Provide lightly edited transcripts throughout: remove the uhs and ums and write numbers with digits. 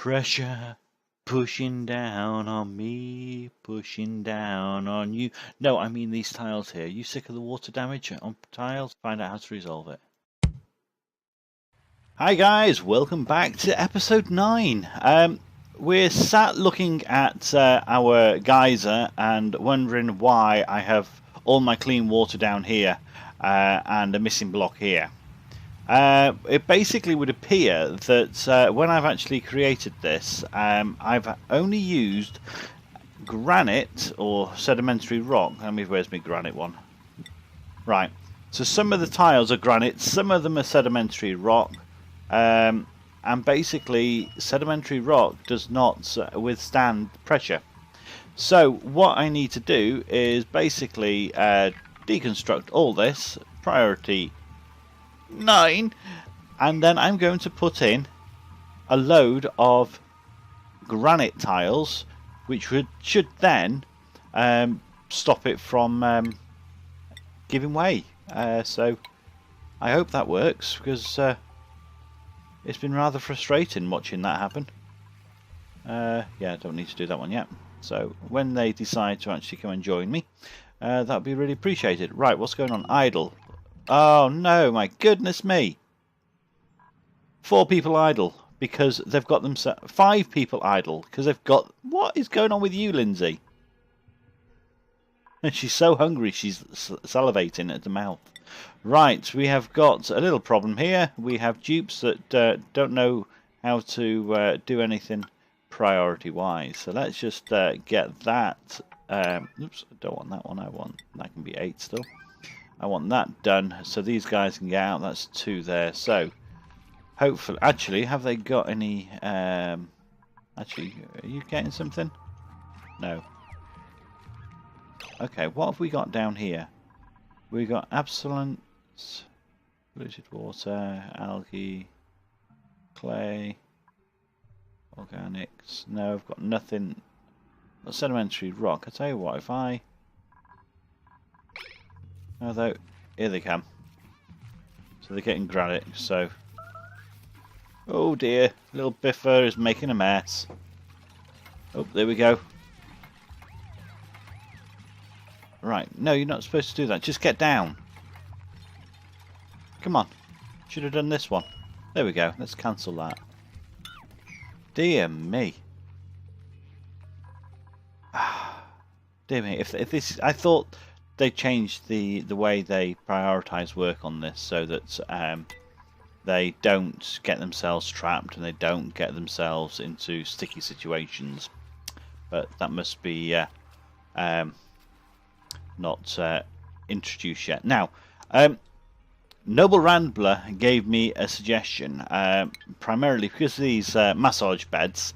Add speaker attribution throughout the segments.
Speaker 1: Pressure pushing down on me, pushing down on you. No, I mean these tiles here. You sick of the water damage on tiles? Find out how to resolve it. Hi guys, welcome back to episode 9. We're sat looking at our geyser and wondering why I have all my clean water down here and a missing block here. It basically would appear that when I've actually created this, I've only used granite or sedimentary rock. Where's my granite one? Right, so some of the tiles are granite, some of them are sedimentary rock, and basically sedimentary rock does not withstand pressure. So what I need to do is basically deconstruct all this, priority 9, and then I'm going to put in a load of granite tiles which should then stop it from giving way. So I hope that works, because it's been rather frustrating watching that happen. Yeah, I don't need to do that one yet. So when they decide to actually come and join me, that would be really appreciated. Right, what's going on? Idle. Oh no, my goodness me. 4 people idle because they've got them 5 people idle because they've got... What is going on with you, Lindsay? And she's so hungry she's salivating at the mouth. Right, we have got a little problem here. We have dupes that don't know how to do anything priority wise. So let's just get that. Oops, I don't want that one. I want that can be 8 still. I want that done so these guys can get out. That's 2 there. So hopefully, actually, have they got any? Actually, are you getting something? No. Okay, what have we got down here? We got absolute polluted water, algae, clay, organics. No, I've got nothing. Got sedimentary rock. I tell you what, if I... Although, here they come. So they're getting granite, so... Oh dear, little Biffer is making a mess. Oh, there we go. Right, no, you're not supposed to do that. Just get down. Come on. Should have done this one. There we go. Let's cancel that. Dear me. Dear me. If this... I thought they changed the way they prioritise work on this so that they don't get themselves trapped and they don't get themselves into sticky situations. But that must be not introduced yet. Now, Noble Rambler gave me a suggestion, primarily because of these massage beds.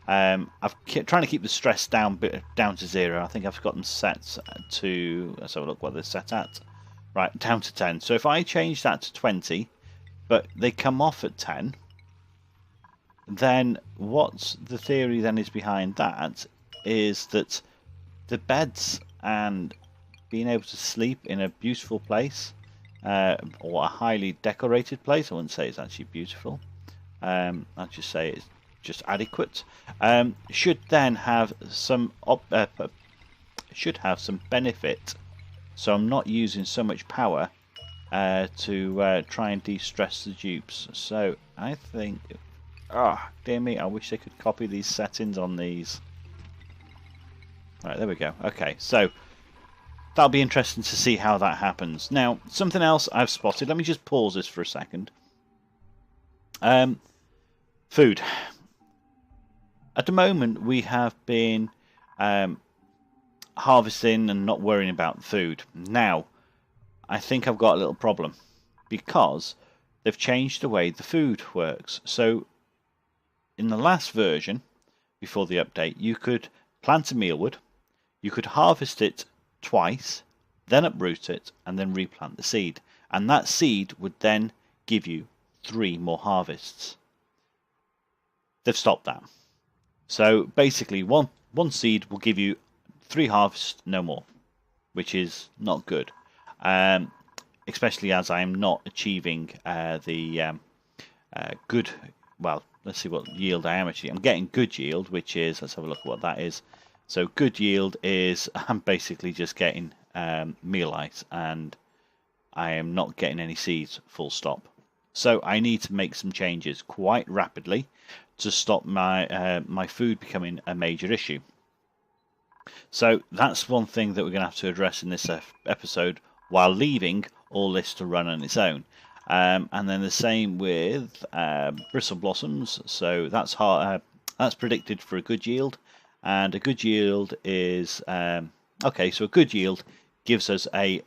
Speaker 1: I've trying to keep the stress down to 0. I think I've got them set to... Let's have a look what they're set at. Right, down to 10. So if I change that to 20, but they come off at 10, then what the theory then is behind that is that the beds and being able to sleep in a beautiful place, or a highly decorated place, I wouldn't say it's actually beautiful, I'd just say it's just adequate, should then have some benefit. So I'm not using so much power to try and de-stress the dupes. So I think, dear me, I wish they could copy these settings on these. Right, there we go. Okay, so that'll be interesting to see how that happens. Now, something else I've spotted. Let me just pause this for a second. Food. At the moment, we have been harvesting and not worrying about food. Now, I think I've got a little problem because they've changed the way the food works. So, in the last version, before the update, you could plant a mealwood, you could harvest it twice, then uproot it, and then replant the seed. And that seed would then give you 3 more harvests. They've stopped that. So basically, one seed will give you 3 harvests, no more, which is not good. Especially as I am not achieving the good, well, let's see what yield I am actually. I'm getting good yield, which is, let's have a look at what that is. So good yield is, I'm basically just getting mealite, and I am not getting any seeds, full stop. So I need to make some changes quite rapidly to stop my food becoming a major issue. So that's one thing that we're going to have to address in this episode, while leaving all this to run on its own. And then the same with bristle blossoms. So that's that's predicted for a good yield, and a good yield is okay. So a good yield gives us a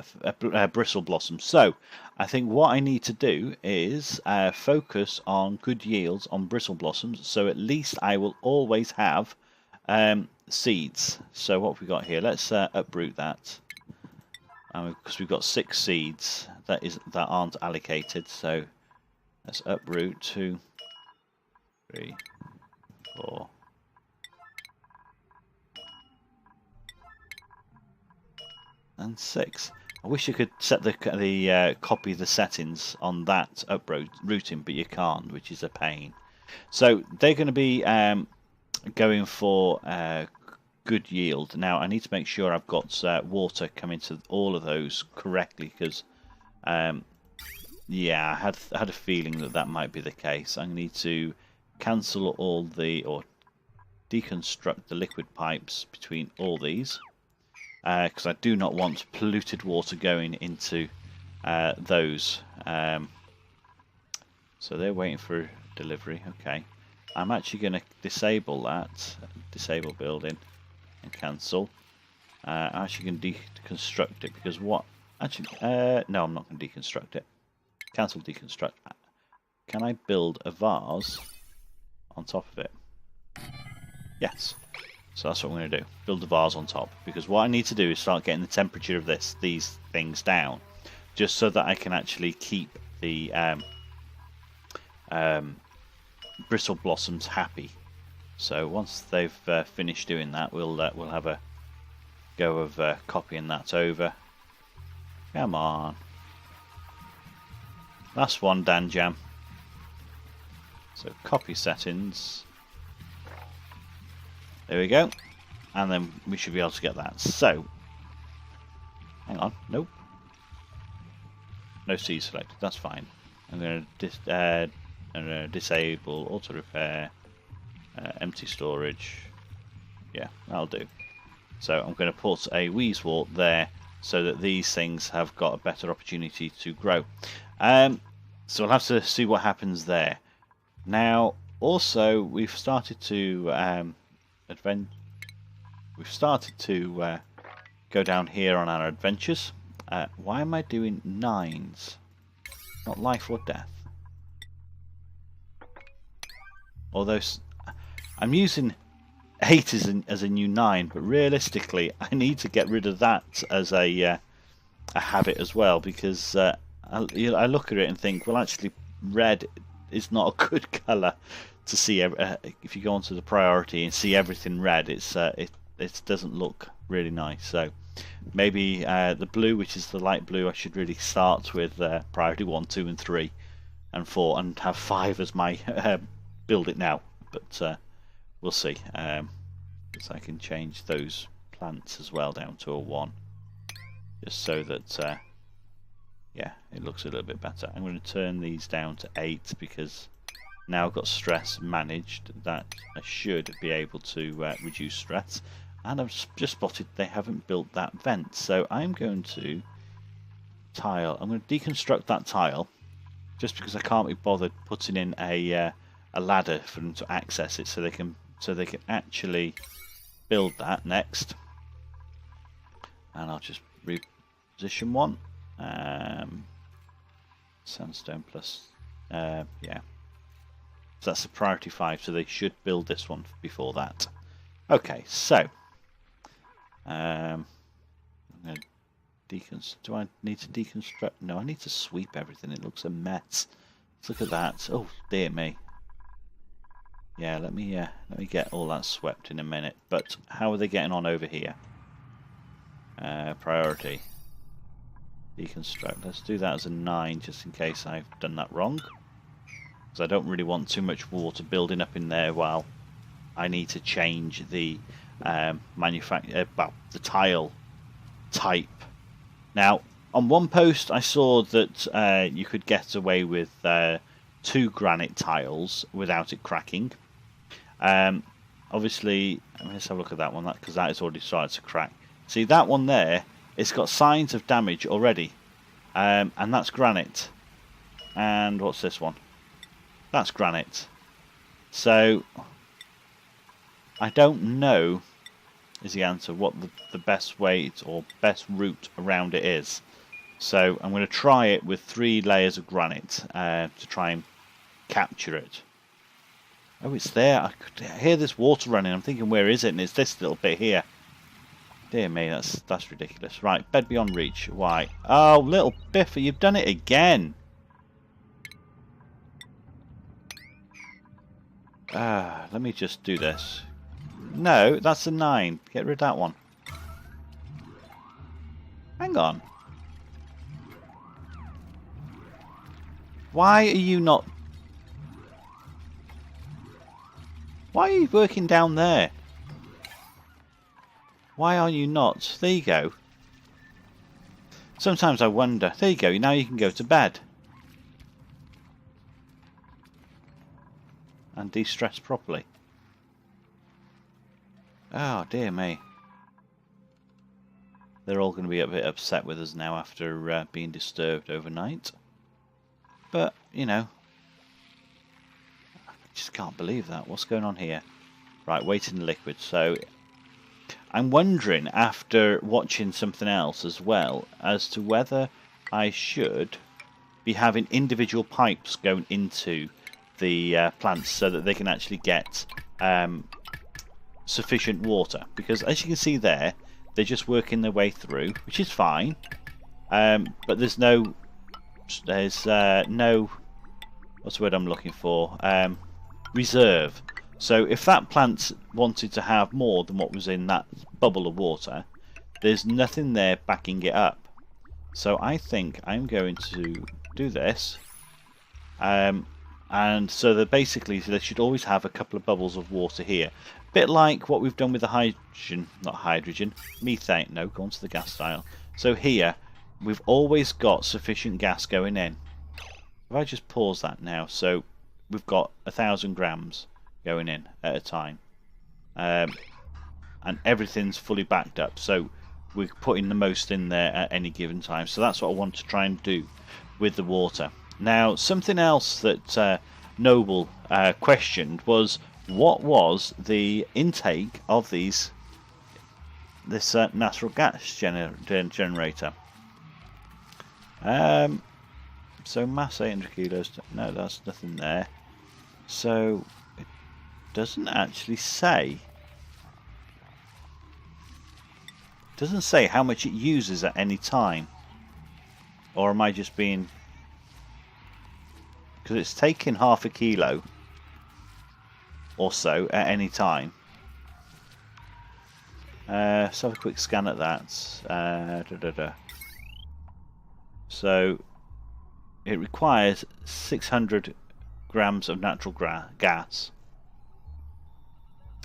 Speaker 1: bristle blossom. So I think what I need to do is focus on good yields on bristle blossoms. So at least I will always have seeds. So what have we got here? Let's uproot that, because we've got 6 seeds that aren't allocated. So let's uproot 2, 3, 4. And 6. I wish you could set copy the settings on that uprooting, but you can't, which is a pain. So they're going to be going for good yield. Now I need to make sure I've got water coming to all of those correctly, because yeah, I had a feeling that might be the case. I need to cancel or deconstruct the liquid pipes between all these, because I do not want polluted water going into those. So they're waiting for delivery. Okay, I'm actually going to disable that, disable building, and cancel. I'm actually going to deconstruct it, because what? Actually, no, I'm not going to deconstruct it. Cancel deconstruct. Can I build a vase on top of it? Yes. So that's what I'm going to do. Build a vase on top, because what I need to do is start getting the temperature of these things down, just so that I can actually keep the bristle blossoms happy. So once they've finished doing that, we'll have a go of copying that over. Come on. Last one, Dan Jam. So copy settings. There we go. And then we should be able to get that. So, hang on. Nope. No seeds selected. That's fine. I'm going to disable auto repair, empty storage. Yeah, that'll do. So I'm going to put a Weezewort there, so that these things have got a better opportunity to grow. So we'll have to see what happens there. Now, also, we've started to go down here on our adventures. Why am I doing 9s? Not life or death. Although I'm using 8 as a new 9, but realistically, I need to get rid of that as a habit as well, because I look at it and think, well, actually, red is not a good colour to see. If you go onto the priority and see everything red, it doesn't look really nice. So maybe the blue, which is the light blue, I should really start with priority 1, 2, and 3, and 4, and have 5 as my build it now. But we'll see. So I can change those plants as well down to a 1, just so that yeah, it looks a little bit better. I'm going to turn these down to 8, because now I've got stress managed. That I should be able to reduce stress. And I've just spotted they haven't built that vent, so I'm going to tile. I'm going to deconstruct that tile, just because I can't be bothered putting in a ladder for them to access it, so they can actually build that next. And I'll just reposition one. Sandstone plus yeah. So that's the priority 5, so they should build this one before that. Okay, so I'm going to do I need to deconstruct? No, I need to sweep everything. It looks a mess. Look at that. Oh dear me. Yeah, let me get all that swept in a minute. But how are they getting on over here? Priority. Deconstruct. Let's do that as a 9, just in case I've done that wrong. because I don't really want too much water building up in there while I need to change the the tile type. Now, on one post I saw that you could get away with 2 granite tiles without it cracking. Obviously, let's have a look at that one, because that has already started to crack. See, that one there, it's got signs of damage already, and that's granite. And what's this one? That's granite. So I don't know, is the answer, what the best way or best route around it is. So I'm going to try it with 3 layers of granite to try and capture it. Oh, it's there. I could hear this water running. I'm thinking, where is it? And it's this little bit here. Dear me, that's ridiculous. Right, bed beyond reach. Why? Oh, little Biffa, you've done it again. Let me just do this. No, that's a 9. Get rid of that one. Hang on. Why are you not... Why are you working down there? Why are you not? There you go. Sometimes I wonder. There you go. Now you can go to bed. And de-stress properly. Oh, dear me. They're all going to be a bit upset with us now after being disturbed overnight. But, you know. I just can't believe that. What's going on here? Right, waiting liquid. So, I'm wondering, after watching something else as well, as to whether I should be having individual pipes going into the plants so that they can actually get sufficient water. Because as you can see there, they're just working their way through, which is fine. But there's no, what's the word I'm looking for? Reserve. So if that plant wanted to have more than what was in that bubble of water, there's nothing there backing it up. So I think I'm going to do this. And so that basically they should always have a couple of bubbles of water here. A bit like what we've done with the methane. No, go on to the gas style. So here, we've always got sufficient gas going in. If I just pause that now, so we've got 1,000 grams going in at a time. And everything's fully backed up. So we're putting the most in there at any given time. So that's what I want to try and do with the water. Now, something else that Noble questioned was, what was the intake of this natural gas generator? So mass 800 kilos. No, that's nothing there. So it doesn't actually say. It doesn't say how much it uses at any time. Or am I just being... Because it's taking 0.5 kilo or so at any time. Let's have a quick scan at that. So it requires 600 grams of natural gas.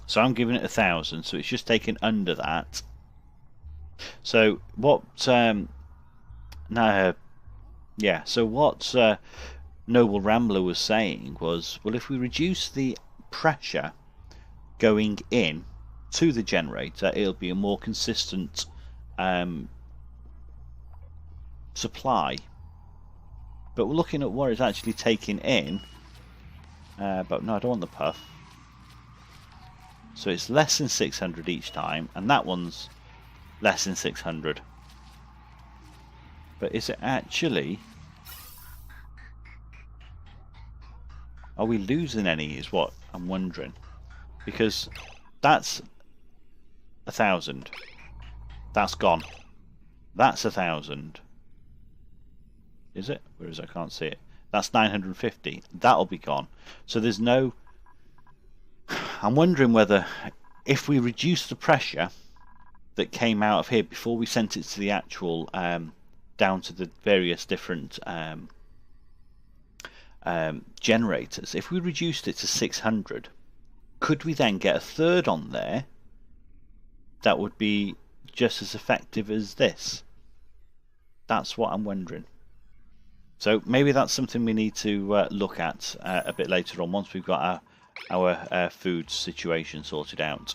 Speaker 1: So I'm giving it 1,000, so it's just taken under that. So what? So what Noble Rambler was saying was, well, if we reduce the pressure going in to the generator, it'll be a more consistent supply. But we're looking at what it's actually taking in. But no, I don't want the puff. So it's less than 600 each time, and that one's less than 600. But is it actually... Are we losing any is what I'm wondering. Because that's 1,000. That's gone. That's 1,000. Is it? Where is it? I can't see it. That's 950. That'll be gone. So there's no... I'm wondering whether if we reduce the pressure that came out of here before we sent it to the actual down to the various different generators, if we reduced it to 600, could we then get a third on there that would be just as effective as this? That's what I'm wondering. So maybe that's something we need to look at a bit later on, once we've got our food situation sorted out.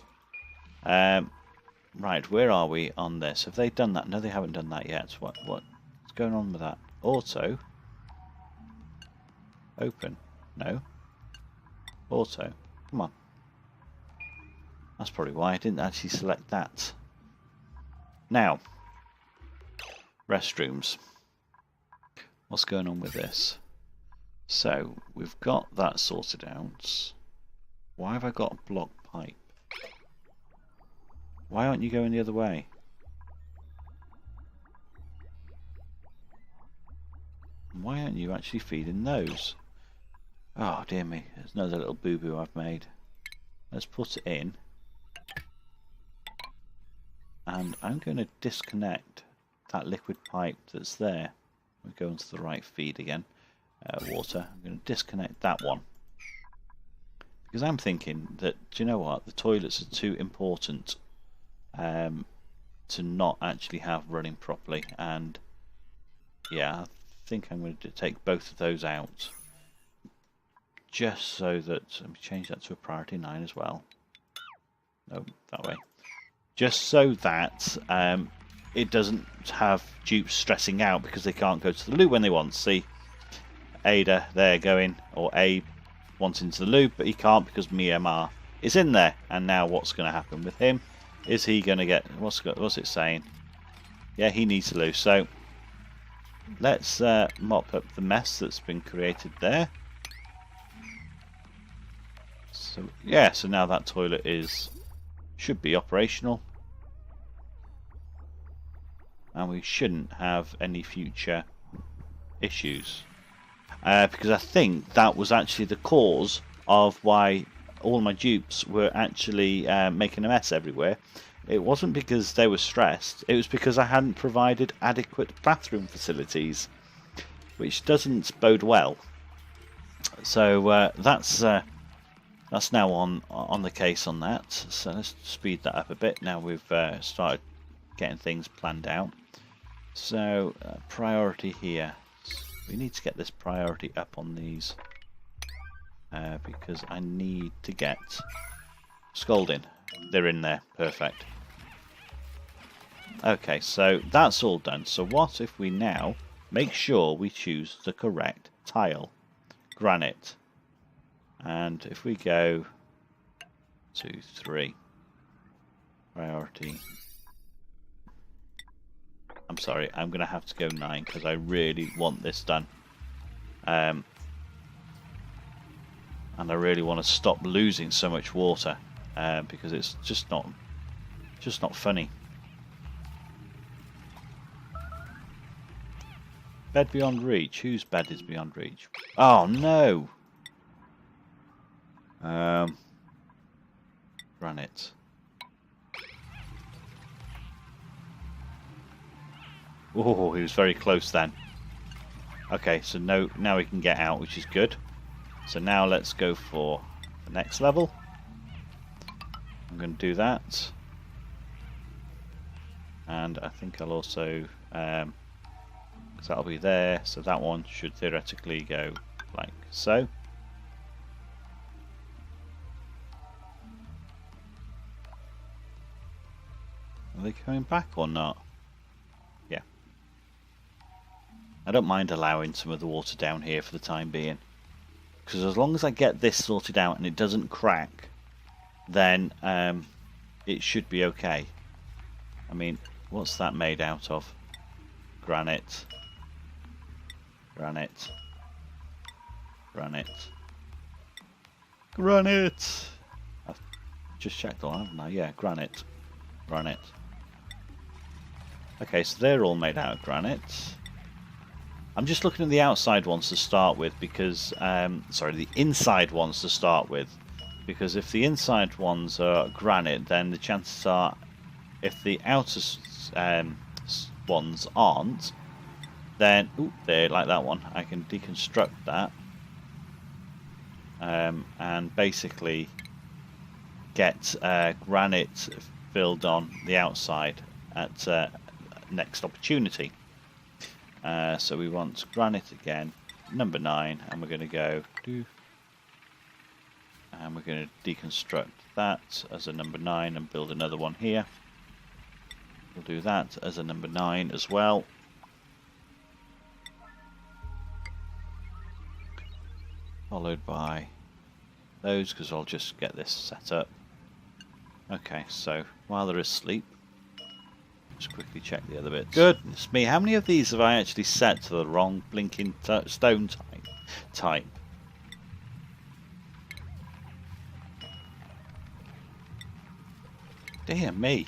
Speaker 1: Right, where are we on this? Have they done that? No, they haven't done that yet. What's going on with that? Auto. Open. No. Auto. Come on. That's probably why I didn't actually select that. Now, restrooms. What's going on with this? So, we've got that sorted out. Why have I got a blocked pipe? Why aren't you going the other way? Why aren't you actually feeding those? Oh dear me, there's another little boo-boo I've made. Let's put it in. And I'm going to disconnect that liquid pipe that's there. We're going to the right feed again. Water. I'm going to disconnect that one. Because I'm thinking that, do you know what? The toilets are too important to not actually have running properly. And yeah, I think I'm going to take both of those out. Just so that, let me change that to a priority 9 as well. No, that way. Just so that it doesn't have dupes stressing out because they can't go to the loo when they want. See, Ada there going, or Abe wanting to the loo, but he can't because Myanmar is in there. And now what's going to happen with him? Is he going to get, what's it saying? Yeah, he needs the loo. So let's mop up the mess that's been created there. So yeah, so now that toilet should be operational. And we shouldn't have any future issues. Because I think that was actually the cause of why all my dupes were actually making a mess everywhere. It wasn't because they were stressed, it was because I hadn't provided adequate bathroom facilities, which doesn't bode well. So that's now on the case on that. So let's speed that up a bit. Now we've started getting things planned out. So priority here. We need to get this priority up on these because I need to get scalding. They're in there. Perfect. Okay, so that's all done. So what if we now make sure we choose the correct tile? Granite. And if we go 2, 3, priority. I'm sorry, I'm going to have to go 9 because I really want this done. And I really want to stop losing so much water because it's just not funny. Bed beyond reach. Whose bed is beyond reach? Oh no! Granite. Oh, he was very close then. Okay, so now we can get out, which is good. So now let's go for the next level. I'm going to do that. And I think I'll also, because that'll be there, so that one should theoretically go like so. Are they coming back or not? Yeah. I don't mind allowing some of the water down here for the time being. Because as long as I get this sorted out and it doesn't crack, then it should be okay. I mean, what's that made out of? Granite. Granite. Granite. Granite! I've just checked all, haven't I? Yeah, granite. Granite. Okay, so they're all made out of granite. I'm just looking at the outside ones to start with because, sorry, the inside ones to start with. Because if the inside ones are granite, then the chances are, if the outer ones aren't, then, ooh, there, like that one, I can deconstruct that and basically get granite filled on the outside at next opportunity. So we want granite again, number 9, and we're going to go and we're going to deconstruct that as a number 9 and build another one here. We'll do that as a number 9 as well. Followed by those, because I'll just get this set up. Okay, so while they're asleep, just quickly check the other bits. Goodness me, how many of these have I actually set to the wrong blinking stone type? Dear me.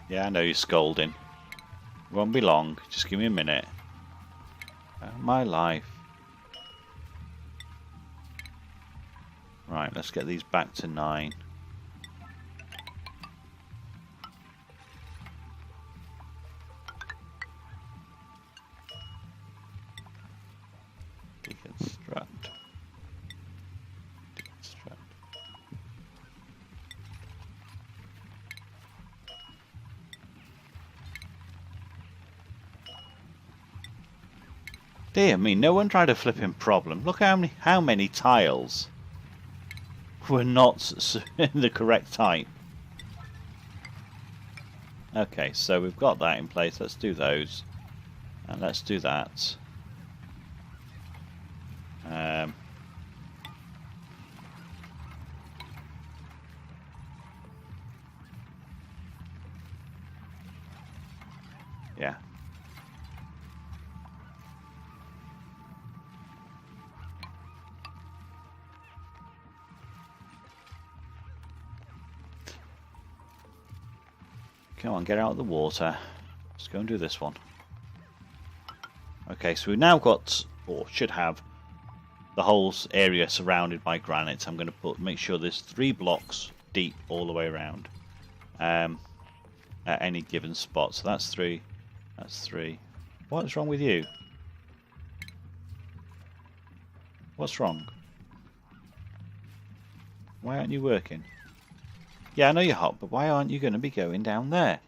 Speaker 1: Yeah, I know you're scolding. Won't be long. Just give me a minute. Oh, my life. Right, let's get these back to 9. Deconstruct. Dear me, no one tried a flipping problem. Look how many tiles were not in the correct type. Okay, so we've got that in place. Let's do those. And let's do that. Yeah. Come on, get out of the water. Let's go and do this one. Okay, so we've now got, or should have, the whole area surrounded by granite. I'm going to make sure there's 3 blocks deep all the way around at any given spot. So that's 3. That's 3. What's wrong with you? What's wrong? Why aren't you working? Yeah, I know you're hot, but why aren't you going to be going down there?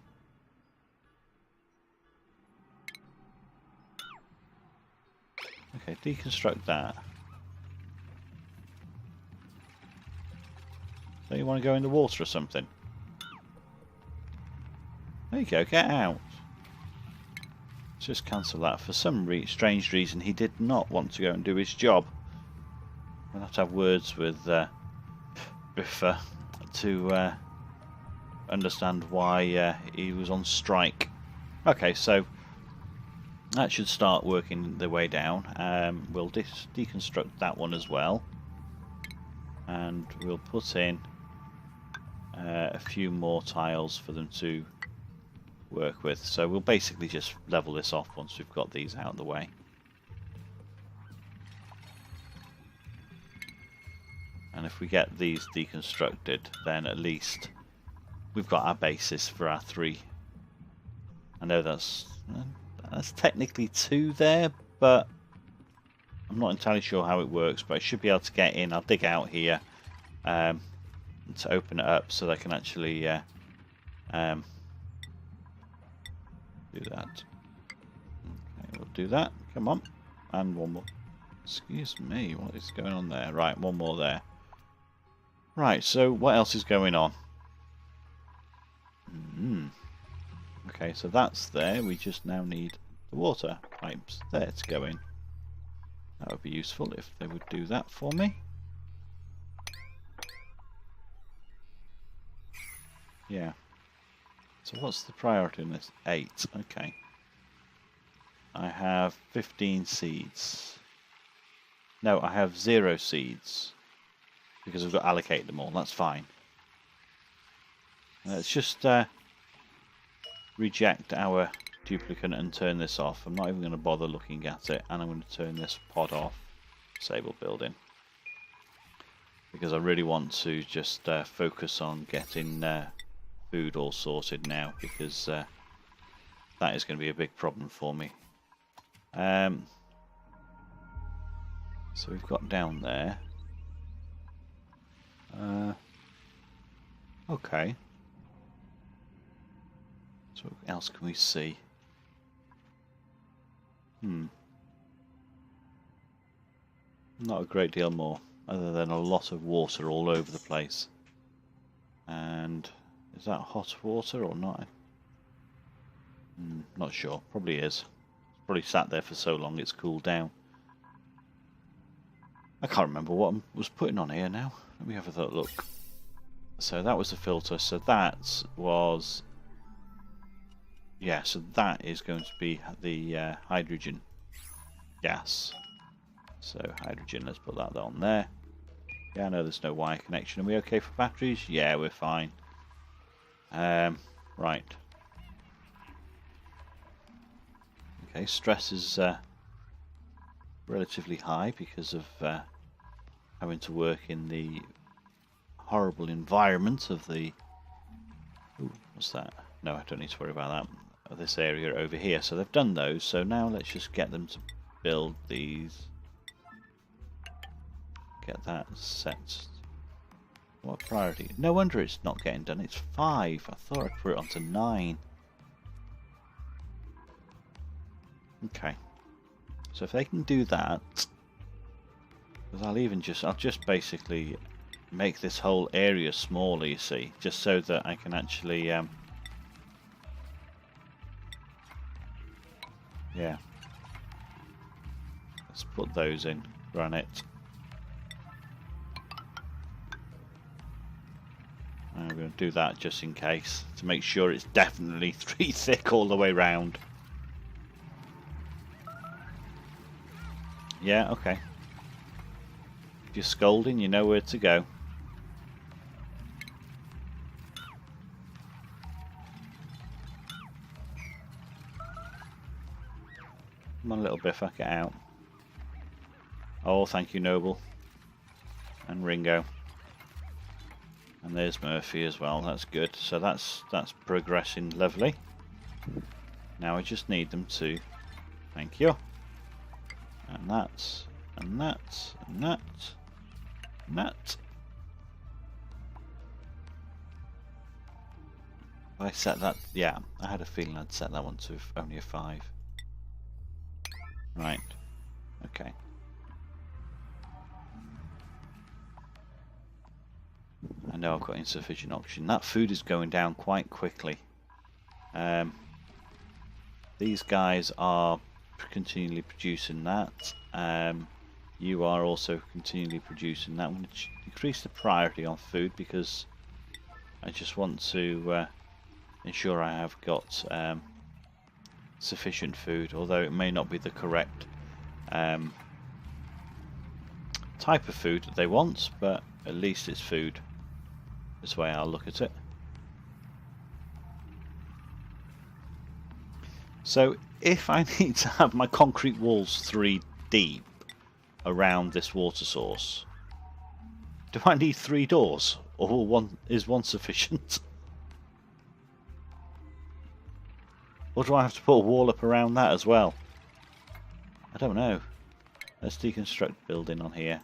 Speaker 1: Okay, deconstruct that. Don't you want to go in the water or something? There you go, get out. Let's just cancel that. For some strange reason, he did not want to go and do his job. I'll have to have words with Biffa to understand why he was on strike. Okay, so that should start working their way down. We'll deconstruct that one as well, and we'll put in a few more tiles for them to work with. So we'll basically just level this off once we've got these out of the way. And if we get these deconstructed, then at least we've got our basis for our 3. I know that's technically 2 there, but I'm not entirely sure how it works, but I should be able to get in. I'll dig out here to open it up so they can actually do that. Okay, we'll do that. Come on. And one more. Excuse me, what is going on there? Right, one more there. Right, so what else is going on? Okay, so that's there. We just now need the water pipes there to go in. That would be useful if they would do that for me. Yeah. So what's the priority in this? 8. Okay. I have 15 seeds. No, I have 0 seeds. Because I've got to allocate them all. That's fine. Let's just reject our duplicant and turn this off. I'm not even going to bother looking at it, and I'm going to turn this pod off. Disable building. Because I really want to just focus on getting food all sorted now, because that is going to be a big problem for me. So we've got down there. Okay. So what else can we see? Not a great deal more, other than a lot of water all over the place. And is that hot water or not? Not sure. Probably is. It's probably sat there for so long it's cooled down. I can't remember what I was putting on here now. Let me have a look. So that was the filter. So that was... yeah, so that is going to be the hydrogen gas. So hydrogen, let's put that on there. Yeah, I know there's no wire connection. Are we okay for batteries? Yeah, we're fine. Right. Okay, stress is relatively high because of having to work in the horrible environment of the... ooh, what's that? No, I don't need to worry about that. This area over here. So they've done those. So now let's just get them to build these. Get that set. What priority? No wonder it's not getting done. It's 5. I thought I'd put it onto 9. Okay. So if they can do that, because I'll just basically make this whole area smaller, you see, just so that I can actually yeah. Let's put those in granite. I'm going to do that just in case, to make sure it's definitely 3 thick all the way round. Yeah, okay. If you're scolding, you know where to go. Come on, little Biffa, get out. Oh, thank you, Noble. And Ringo. And there's Murphy as well, that's good. So that's progressing lovely. Now I just need them to... thank you. And that, and that, and that, and that. I set that... yeah, I had a feeling I'd set that one to only a 5. Right, okay. I know I've got insufficient oxygen. That food is going down quite quickly. These guys are continually producing that. You are also continually producing that. I'm going to decrease the priority on food because I just want to ensure I have got sufficient food, although it may not be the correct type of food that they want, but at least it's food. This way I'll look at it. So if I need to have my concrete walls 3 deep around this water source, do I need 3 doors, or is one sufficient? Or do I have to put a wall up around that as well? I don't know. Let's deconstruct building on here.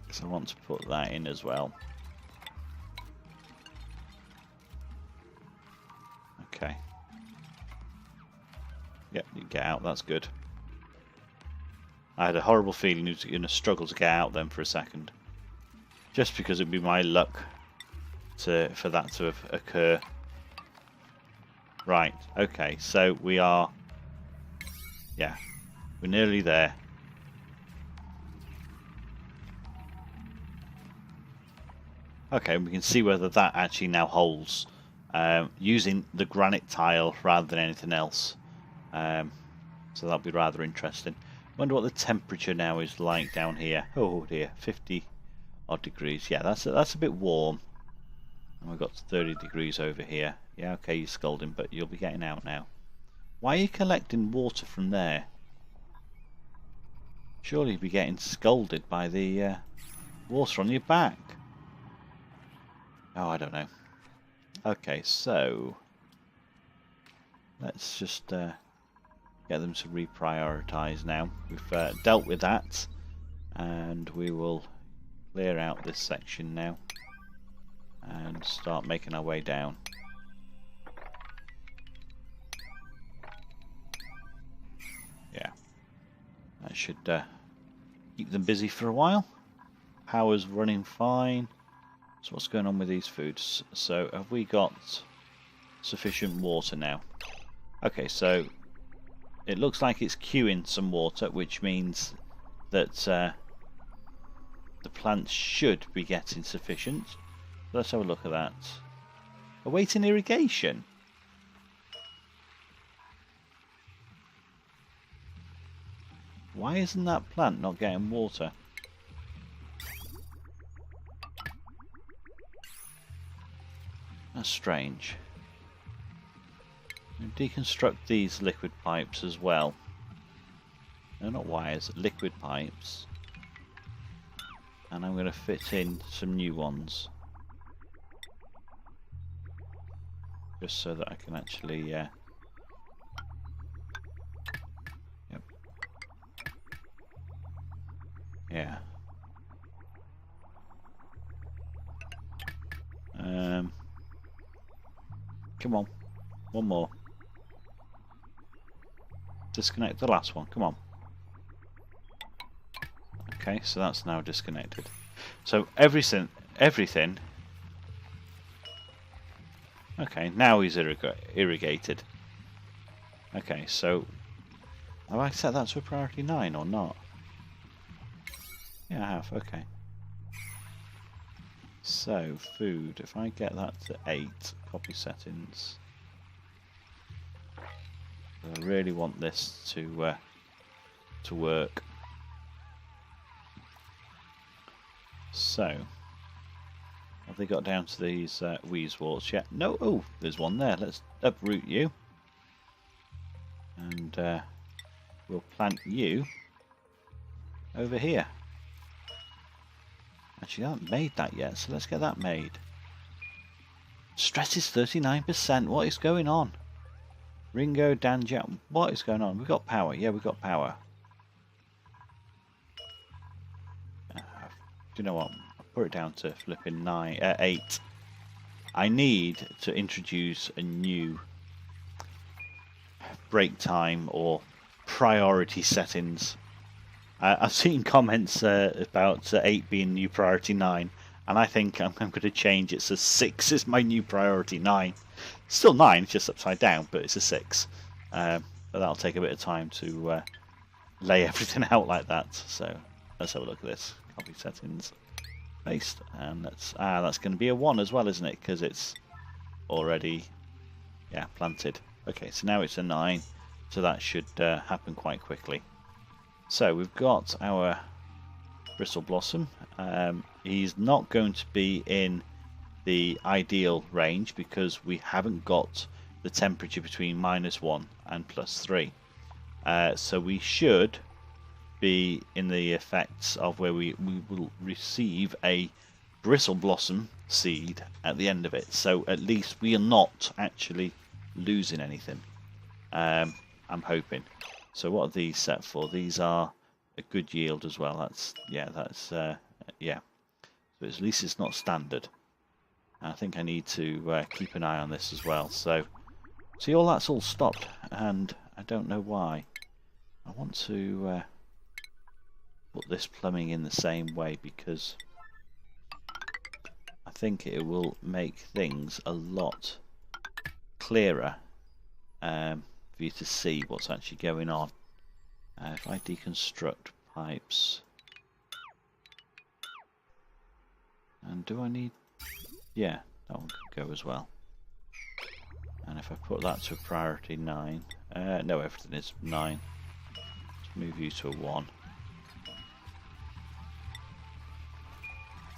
Speaker 1: Because I want to put that in as well. Okay. Yep, you can get out, that's good. I had a horrible feeling you were going to struggle to get out then for a second. Just because it would be my luck for that to occur. Right, okay, so we are... yeah, we're nearly there. Okay, we can see whether that actually now holds using the granite tile rather than anything else. So that'll be rather interesting. Wonder what the temperature now is like down here. Oh dear, 50 odd degrees. Yeah, that's a bit warm. And we've got 30 degrees over here. Yeah, okay, you're scolding, but you'll be getting out now. Why are you collecting water from there? Surely you'd be getting scolded by the water on your back. Oh, I don't know. Okay, so let's just get them to reprioritize now. We've dealt with that, and we will clear out this section now and start making our way down. Yeah, that should keep them busy for a while. Power's running fine. So what's going on with these foods? So have we got sufficient water now? Okay, so it looks like it's queuing some water, which means that the plants should be getting sufficient. Let's have a look at that. Awaiting irrigation. Why isn't that plant not getting water? That's strange. We'll deconstruct these liquid pipes as well. No, not wires, liquid pipes. And I'm going to fit in some new ones. Just so that I can actually... Yep. Yeah. Come on. One more. Disconnect the last one. Come on. Okay, so that's now disconnected. So everything. Okay, now he's irrigated. Okay, so have I set that to a priority 9 or not? Yeah, I have. Okay. So food. If I get that to 8, copy settings. I really want this to work. So, have they got down to these weezeworts yet? No. Oh, there's one there. Let's uproot you, and we'll plant you over here. Actually, I haven't made that yet, so let's get that made. Stress is 39%. What is going on? Ringo, Danjat, what is going on? We've got power. Yeah, we've got power. Do you know what? I'll put it down to flipping 8. I need to introduce a new break time or priority settings. I've seen comments about 8 being new priority 9, and I think I'm going to change it so 6 is my new priority 9. Still 9, it's just upside down, but it's a 6. But that'll take a bit of time to lay everything out like that. So let's have a look at this. Copy settings, paste, and that's going to be a 1 as well, isn't it? Because it's already planted. Okay, so now it's a 9, so that should happen quite quickly. So we've got our bristle blossom. He's not going to be in the ideal range because we haven't got the temperature between -1 and +3. So we should be in the effects of where we will receive a bristle blossom seed at the end of it. So at least we are not actually losing anything. I'm hoping. So what are these set for? These are a good yield as well. That's So at least it's not standard. I think I need to keep an eye on this as well. So see, all that's all stopped, and I don't know why. I want to put this plumbing in the same way because I think it will make things a lot clearer for you to see what's actually going on. If I deconstruct pipes, and do I need... Yeah, that one could go as well. And if I put that to a priority 9, no, everything is 9. Let's move you to a 1.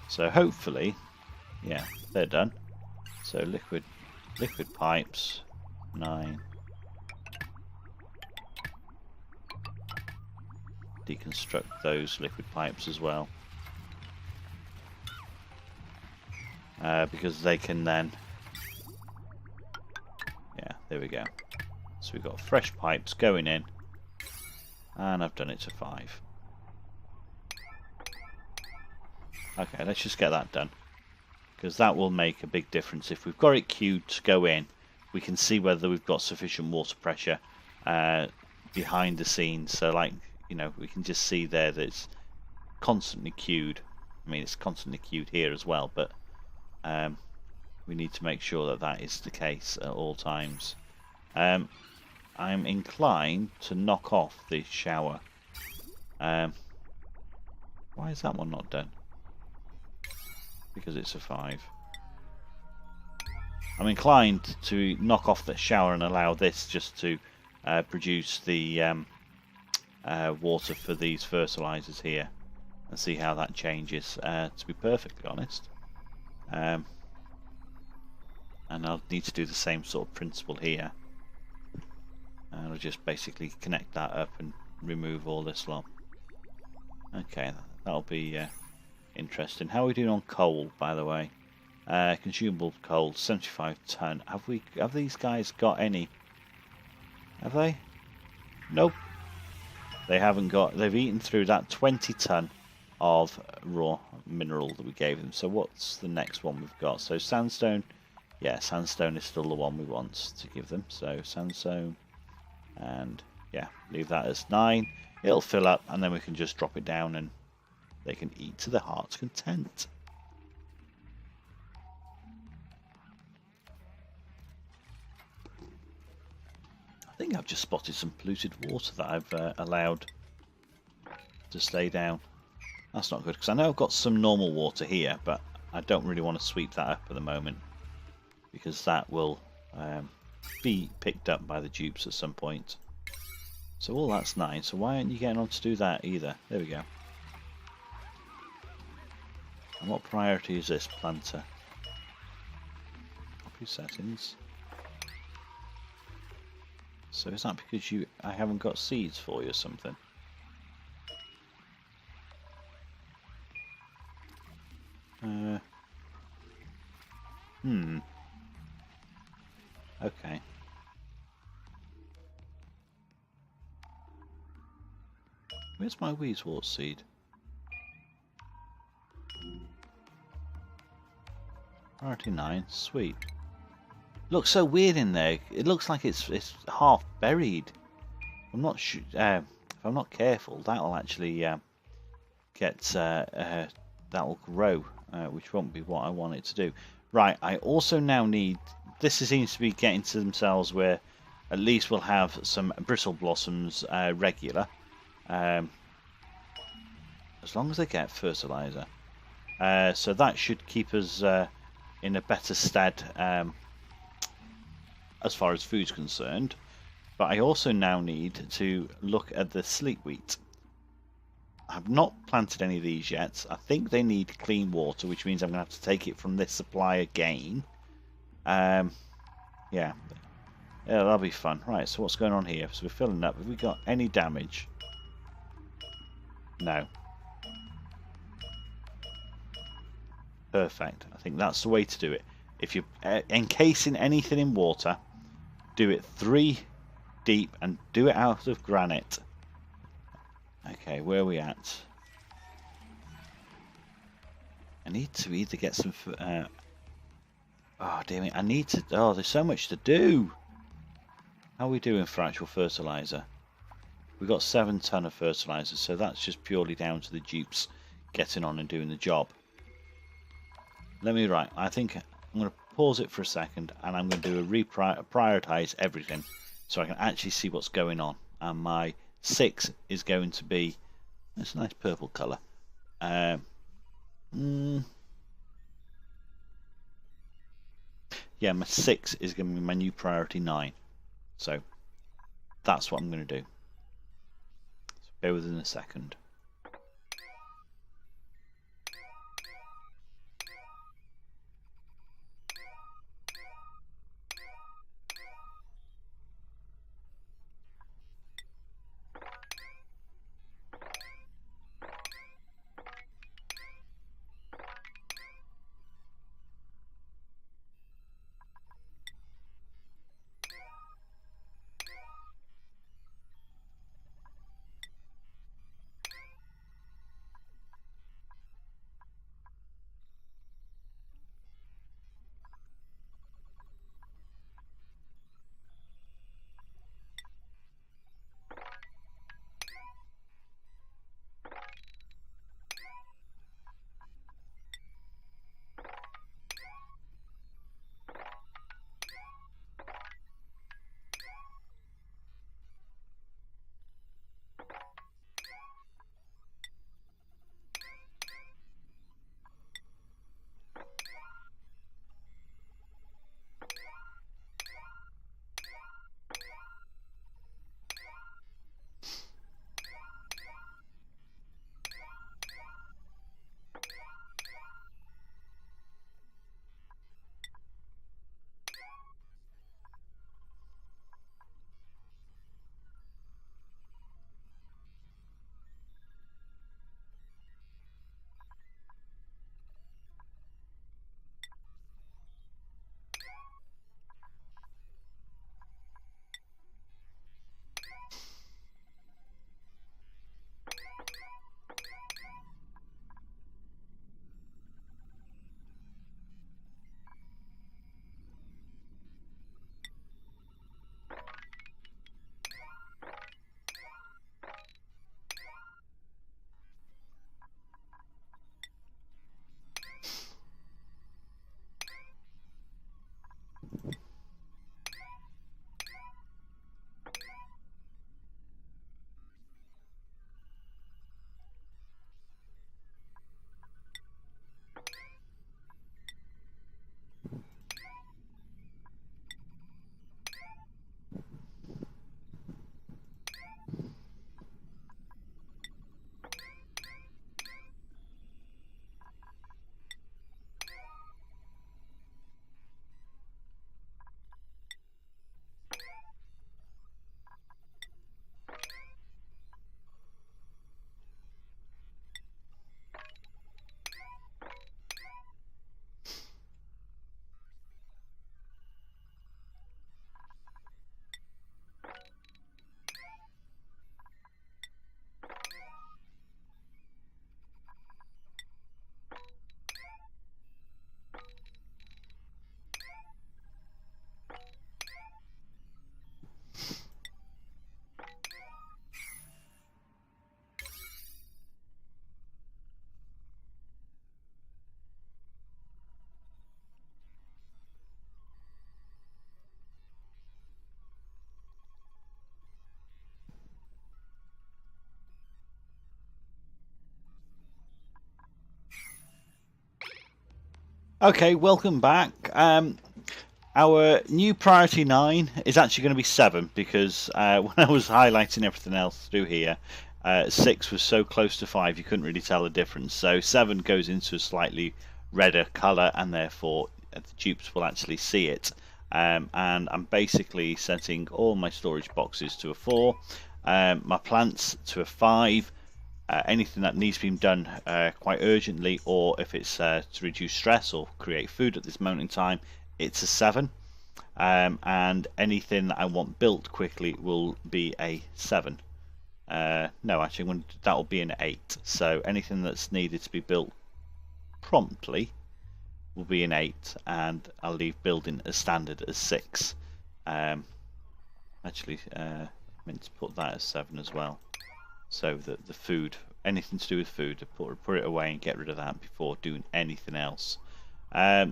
Speaker 1: So hopefully, yeah, they're done. So liquid pipes, 9. Deconstruct those liquid pipes as well, because they can then, yeah, there we go. So we've got fresh pipes going in, and I've done it to 5. Okay, let's just get that done, because that will make a big difference. If we've got it queued to go in, we can see whether we've got sufficient water pressure behind the scenes. So, like, you know, we can just see there that it's constantly queued. I mean, it's constantly queued here as well, but we need to make sure that that is the case at all times. I'm inclined to knock off the shower. Why is that one not done? Because it's a 5. I'm inclined to knock off the shower and allow this just to produce the water for these fertilizers here, and see how that changes, to be perfectly honest. And I'll need to do the same sort of principle here. And I'll just basically connect that up and remove all this lot. Okay, that'll be interesting. How are we doing on coal, by the way? Consumable coal, 75 ton. Have these guys got any? Have they? Nope. They haven't got. They've eaten through that 20 ton of raw mineral that we gave them. So what's the next one we've got? So sandstone. Yeah, sandstone is still the one we want to give them. So sandstone, and yeah, leave that as 9. It'll fill up, and then we can just drop it down, and they can eat to their heart's content. I think I've just spotted some polluted water that I've allowed to stay down. That's not good, because I know I've got some normal water here, but I don't really want to sweep that up at the moment, because that will be picked up by the dupes at some point. So all that's 9, so why aren't you getting on to do that either? There we go. And what priority is this, planter? Copy settings. So is that because I haven't got seeds for you or something? Okay. Where's my Weezewort seed? Priority 9, sweet. Looks so weird in there. It looks like it's half buried. I'm not sure. If I'm not careful, that'll actually that'll grow, which won't be what I want it to do. Right. I also now need. This seems to be getting to themselves where at least we'll have some bristle blossoms regular, as long as they get fertilizer. So that should keep us in a better stead as far as food's concerned. But I also now need to look at the sleep wheat. I've not planted any of these yet. I think they need clean water, which means I'm going to have to take it from this supply again. Yeah, that'll be fun. Right, so what's going on here? So we're filling up. Have we got any damage? No. Perfect. I think that's the way to do it. If you're encasing anything in water, do it 3 deep and do it out of granite. Okay, where are we at? I need to either get some... oh, damn it. I need to... Oh, there's so much to do. How are we doing for actual fertilizer? We've got 7 ton of fertilizer, so that's just purely down to the dupes getting on and doing the job. I think I'm going to pause it for a second, and I'm going to do a prioritize everything so I can actually see what's going on. And my 6 is going to be, it's a nice purple colour. Yeah, my 6 is going to be my new priority 9. So that's what I'm going to do. So bear with us in a second. Okay, welcome back. Our new priority 9 is actually going to be 7 because when I was highlighting everything else through here, 6 was so close to 5 you couldn't really tell the difference. So 7 goes into a slightly redder colour and therefore the dupes will actually see it. And I'm basically setting all my storage boxes to a 4, my plants to a 5. Anything that needs to be done quite urgently, or if it's to reduce stress or create food at this moment in time, it's a 7. And anything that I want built quickly will be a 7. No, actually, that will be an 8. So anything that's needed to be built promptly will be an 8, and I'll leave building as standard as 6. Actually, I meant to put that as 7 as well, so that the food, anything to do with food, put it away and get rid of that before doing anything else.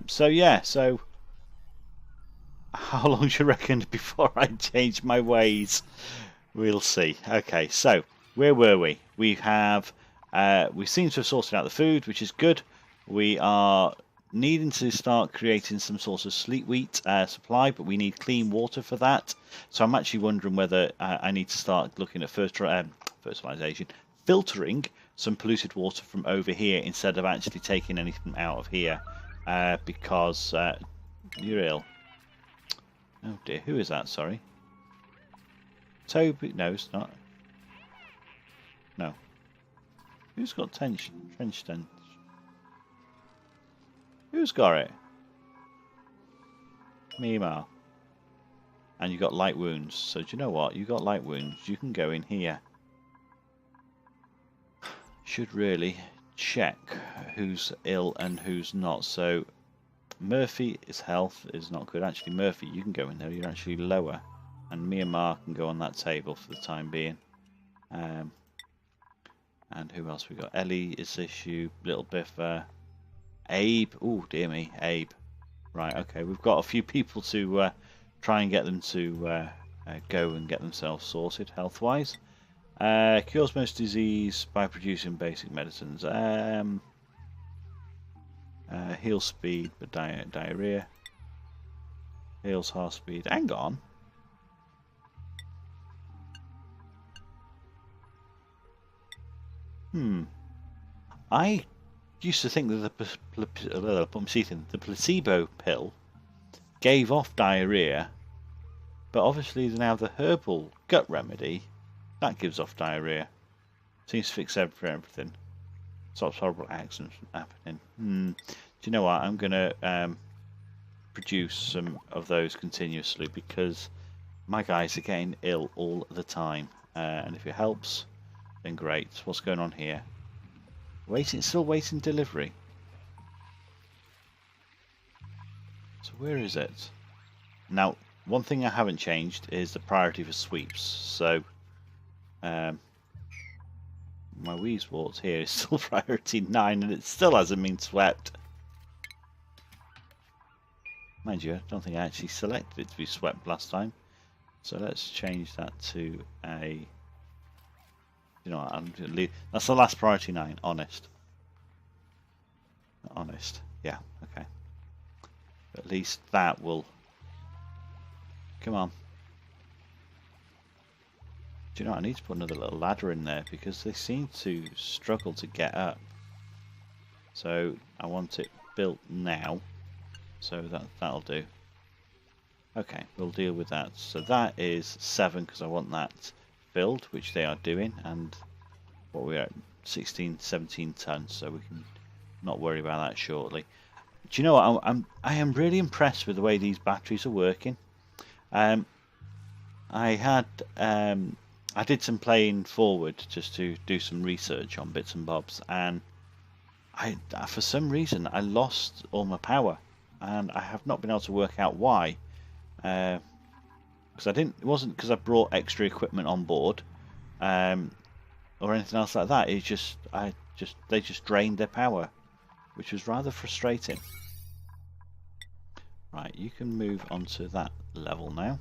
Speaker 1: So yeah, so how long do you reckon before I change my ways? We'll see. Okay, so where were we? We seem to have sorted out the food, which is good. We are needing to start creating some sort of sleet wheat supply, but we need clean water for that. So I'm actually wondering whether I need to start looking at fertilization, filtering some polluted water from over here instead of actually taking anything out of here, because you're ill. Oh dear, who is that? Sorry. Toby? No, it's not. No. Who's got trench tent? Who's got it? Mima. And you got light wounds. So do you know what? You got light wounds. You can go in here. Should really check who's ill and who's not. So Murphy's health is not good. Actually, Murphy, you can go in there. You're actually lower. And Myanmar can go on that table for the time being. And who else we got? Ellie is issue. Little Biffa. Abe. Oh, dear me. Abe. Right, okay. We've got a few people to try and get them to go and get themselves sorted health-wise. Cures most disease by producing basic medicines. Heal speed, but diarrhea. Heals heart speed. Hang on. I used to think that the placebo pill gave off diarrhea, but obviously now the herbal gut remedy that gives off diarrhea. Seems to fix everything. Stops horrible accidents from happening. Do you know what? I'm gonna produce some of those continuously because my guys are getting ill all the time, and if it helps, then great. What's going on here? Still waiting delivery. So where is it? Now, one thing I haven't changed is the priority for sweeps. So, my Weezewort here is still priority 9 and it still hasn't been swept. Mind you, I don't think I actually selected it to be swept last time. So let's change that to a... You know what, I'm going to leave. That's the last priority 9, honest. Honest, yeah, okay. At least that will... Come on. Do you know what, I need to put another little ladder in there because they seem to struggle to get up. So I want it built now. So that'll do. Okay, we'll deal with that. So that is 7 because I want that filled, which they are doing, and what we're at 16, 17 tons, so we can not worry about that shortly. Do you know what? I am really impressed with the way these batteries are working. I did some playing forward just to do some research on bits and bobs, and for some reason I lost all my power, and I have not been able to work out why. Because it wasn't because I brought extra equipment on board, or anything else like that. It's just they just drained their power, which was rather frustrating. Right, you can move on to that level now,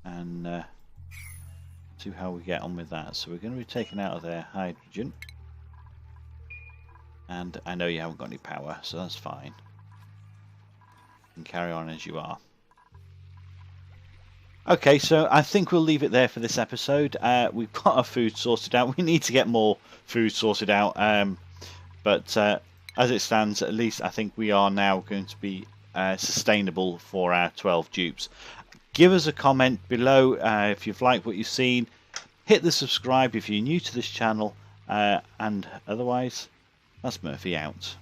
Speaker 1: and see how we get on with that. So we're going to be taking out of their hydrogen. And I know you haven't got any power, so that's fine. You can carry on as you are. Okay, so I think we'll leave it there for this episode. We've got our food sorted out. We need to get more food sorted out. But as it stands, at least I think we are now going to be sustainable for our 12 dupes. Give us a comment below if you've liked what you've seen. Hit the subscribe if you're new to this channel. And otherwise, that's Murphy out.